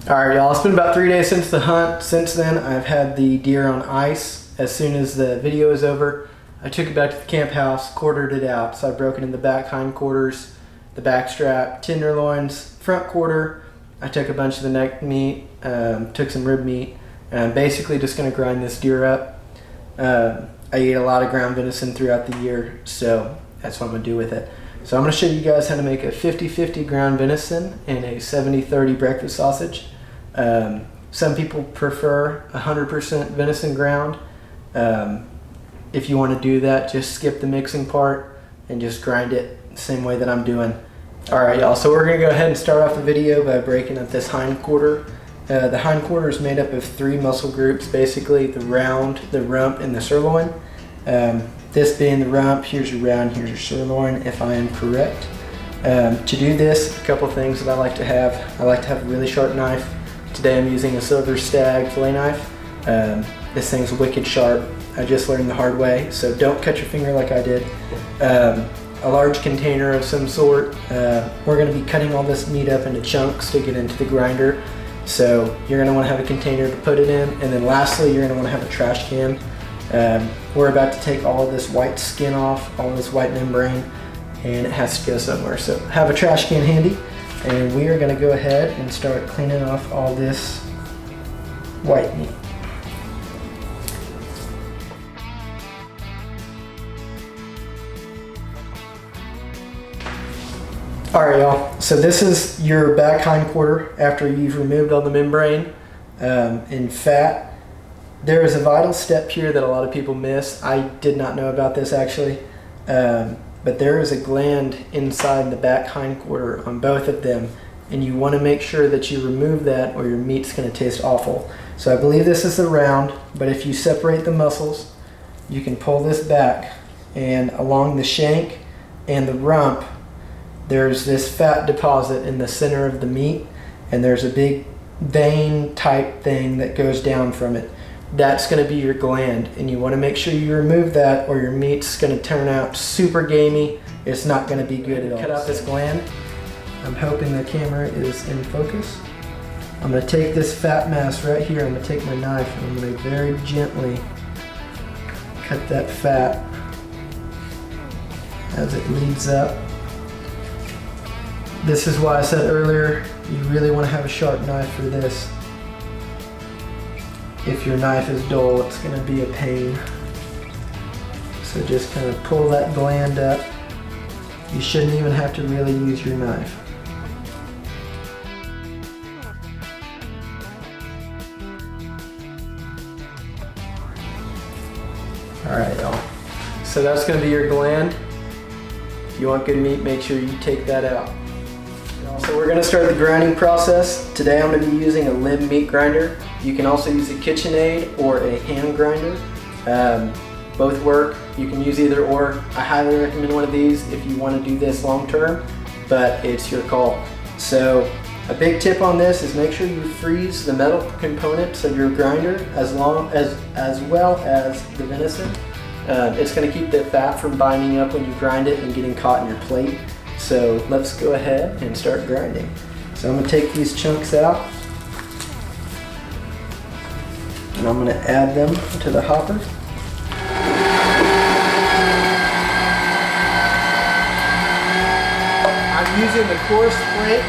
Alright y'all, it's been about 3 days since the hunt. Since then, I've had the deer on ice. As soon as the video is over, I took it back to the camp house, quartered it out. So I broke it in the back hindquarters, the back strap, tenderloins, front quarter. I took a bunch of the neck meat, took some rib meat, and I'm basically just gonna grind this deer up. I eat a lot of ground venison throughout the year, so that's what I'm gonna do with it. So I'm gonna show you guys how to make a 50-50 ground venison and a 70-30 breakfast sausage. Some people prefer 100% venison ground. If you want to do that, just skip the mixing part and just grind it the same way that I'm doing. Alright y'all, so we're going to go ahead and start off the video by breaking up this hind quarter. The hind quarter is made up of 3 muscle groups, basically the round, the rump, and the sirloin. This being the rump, here's your round, here's your sirloin, if I am correct. To do this, a couple things that I like to have. I like to have a really sharp knife. Today I'm using a Silver Stag fillet knife. This thing's wicked sharp. I just learned the hard way, so don't cut your finger like I did. A large container of some sort. We're going to be cutting all this meat up into chunks to get into the grinder. So you're going to want to have a container to put it in, and then lastly you're going to want to have a trash can. We're about to take all of this white skin off, all this white membrane, and it has to go somewhere. So have a trash can handy. And we are going to go ahead and start cleaning off all this white meat. Alright y'all, so this is your back hind quarter after you've removed all the membrane and fat. There is a vital step here that a lot of people miss. I did not know about this actually. But there is a gland inside the back hind quarter on both of them, and you want to make sure that you remove that or your meat's going to taste awful. So I believe this is the round, but if you separate the muscles, you can pull this back, and along the shank and the rump, there's this fat deposit in the center of the meat, and there's a big vein type thing that goes down from it. That's going to be your gland, and you want to make sure you remove that or your meat's going to turn out super gamey. It's not going to be good at all. Cut out this gland. I'm hoping the camera is in focus. I'm going to take this fat mass right here. I'm going to take my knife and I'm going to very gently cut that fat as it leads up. This is why I said earlier, you really want to have a sharp knife for this. If your knife is dull, it's going to be a pain. So just kind of pull that gland up. You shouldn't even have to really use your knife. Alright y'all, so that's going to be your gland. If you want good meat, make sure you take that out. So we're going to start the grinding process. Today I'm going to be using a limb meat grinder. You can also use a KitchenAid or a hand grinder. Both work. You can use either or. I highly recommend one of these if you want to do this long term, but it's your call. So a big tip on this is make sure you freeze the metal components of your grinder as well as the venison. It's going to keep the fat from binding up when you grind it and getting caught in your plate. So let's go ahead and start grinding. So I'm going to take these chunks out and I'm going to add them to the hopper. I'm using the coarse plate.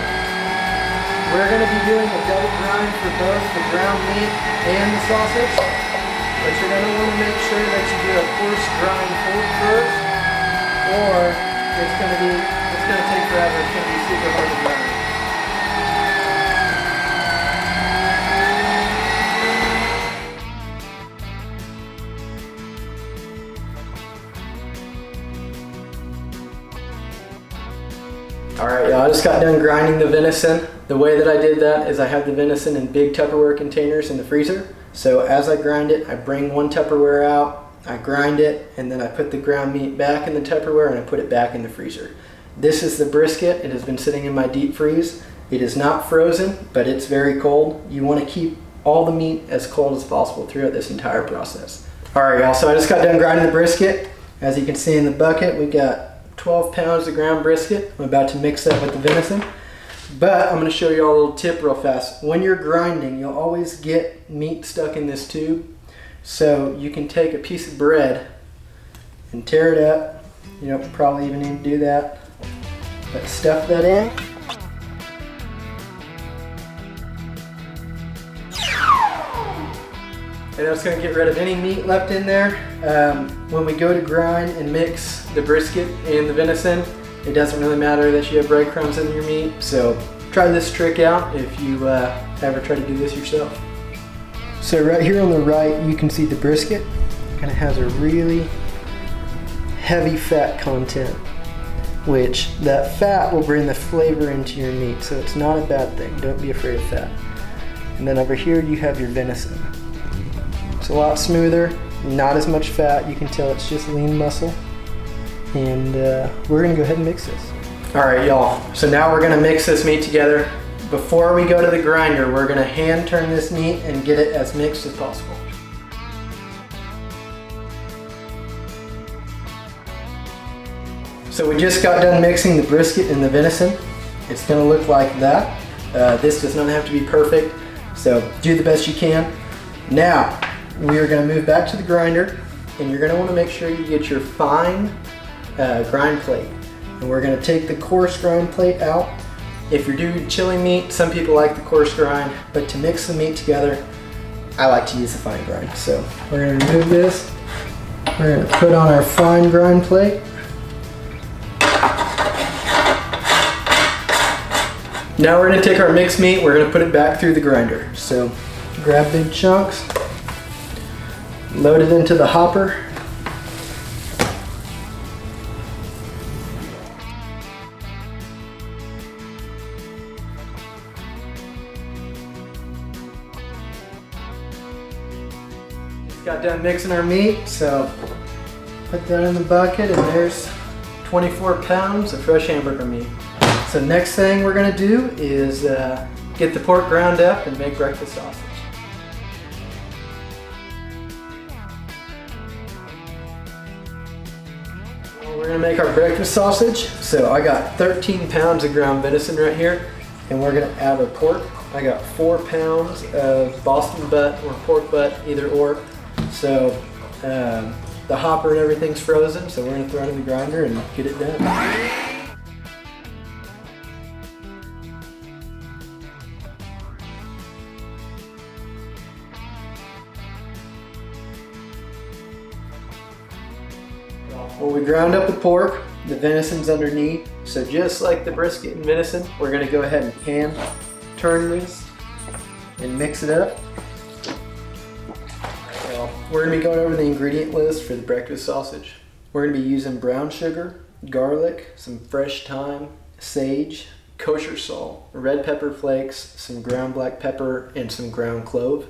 We're going to be doing a double grind for both the ground meat and the sausage. But you're going to want to make sure that you do a coarse grind first, or it's going to take forever. It's going to be super hard to grind. Alright y'all, I just got done grinding the venison. The way that I did that is I have the venison in big Tupperware containers in the freezer. So as I grind it, I bring one Tupperware out, I grind it, and then I put the ground meat back in the Tupperware and I put it back in the freezer. This is the brisket. It has been sitting in my deep freeze. It is not frozen, but it's very cold. You want to keep all the meat as cold as possible throughout this entire process. Alright y'all, so I just got done grinding the brisket. As you can see in the bucket, we got 12 pounds of ground brisket. I'm about to mix that with the venison. But I'm going to show you all a little tip real fast. When you're grinding, you'll always get meat stuck in this tube. So you can take a piece of bread and tear it up. You don't probably even need to do that. But stuff that in. And that's going to get rid of any meat left in there. When we go to grind and mix the brisket and the venison, it doesn't really matter that you have breadcrumbs in your meat. So try this trick out if you ever try to do this yourself. So right here on the right, you can see the brisket. And it has a really heavy fat content, which that fat will bring the flavor into your meat. So it's not a bad thing. Don't be afraid of fat. And then over here, you have your venison. It's a lot smoother, not as much fat. You can tell it's just lean muscle. And we're gonna go ahead and mix this. All right, y'all. So now we're gonna mix this meat together. Before we go to the grinder, we're gonna hand turn this meat and get it as mixed as possible. So we just got done mixing the brisket and the venison. It's gonna look like that. This does not have to be perfect, so do the best you can. Now, we are going to move back to the grinder, and you're going to want to make sure you get your fine grind plate. And we're going to take the coarse grind plate out. If you're doing chili meat, some people like the coarse grind, but to mix the meat together, I like to use the fine grind. So we're going to remove this. We're going to put on our fine grind plate. Now we're going to take our mixed meat, we're going to put it back through the grinder. So grab big chunks. Load it into the hopper. Just got done mixing our meat, so put that in the bucket, and there's 24 pounds of fresh hamburger meat. So next thing we're gonna do is get the pork ground up and make breakfast sausage. We're gonna make our breakfast sausage. So I got 13 pounds of ground venison right here, and we're gonna add our pork. I got 4 pounds of Boston butt or pork butt, either or. So the hopper and everything's frozen, so we're gonna throw it in the grinder and get it done. Well, we ground up the pork, the venison's underneath, so just like the brisket and venison, we're going to go ahead and hand turn this and mix it up. Well, we're going to be going over the ingredient list for the breakfast sausage. We're going to be using brown sugar, garlic, some fresh thyme, sage, kosher salt, red pepper flakes, some ground black pepper, and some ground clove.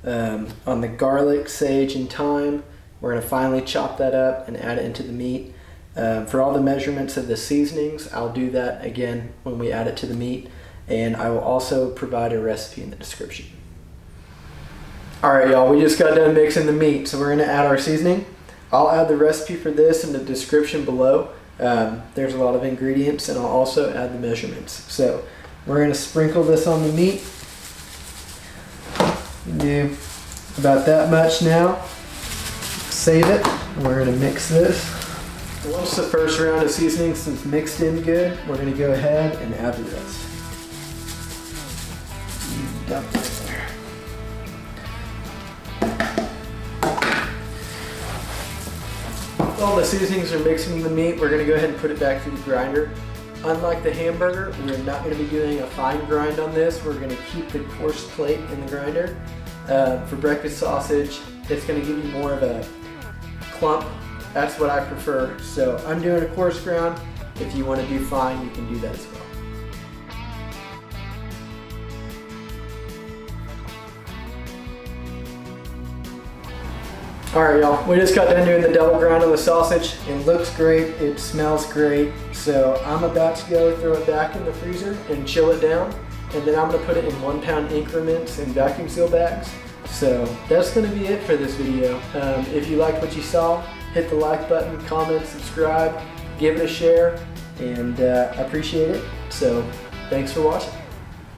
On the garlic, sage, and thyme, we're going to finally chop that up and add it into the meat. For all the measurements of the seasonings, I'll do that again when we add it to the meat, and I will also provide a recipe in the description. Alright y'all, we just got done mixing the meat, so we're going to add our seasoning. I'll add the recipe for this in the description below. There's a lot of ingredients, and I'll also add the measurements. So we're going to sprinkle this on the meat. Do about that much now. Save it. We're going to mix this. Once the first round of seasonings is mixed in good, we're going to go ahead and add the rest. Dump it in there. All the seasonings are mixing in the meat, we're going to go ahead and put it back through the grinder. Unlike the hamburger, we're not going to be doing a fine grind on this. We're going to keep the coarse plate in the grinder. For breakfast sausage, it's going to give you more of a clump. That's what I prefer. So I'm doing a coarse ground. If you want to do fine, you can do that as well. Alright y'all, we just got done doing the double grind on the sausage. It looks great, it smells great. So I'm about to go throw it back in the freezer and chill it down. And then I'm going to put it in 1 pound increments in vacuum seal bags. So that's going to be it for this video. If you liked what you saw, hit the like button, comment, subscribe, give it a share, and I appreciate it. So Thanks for watching.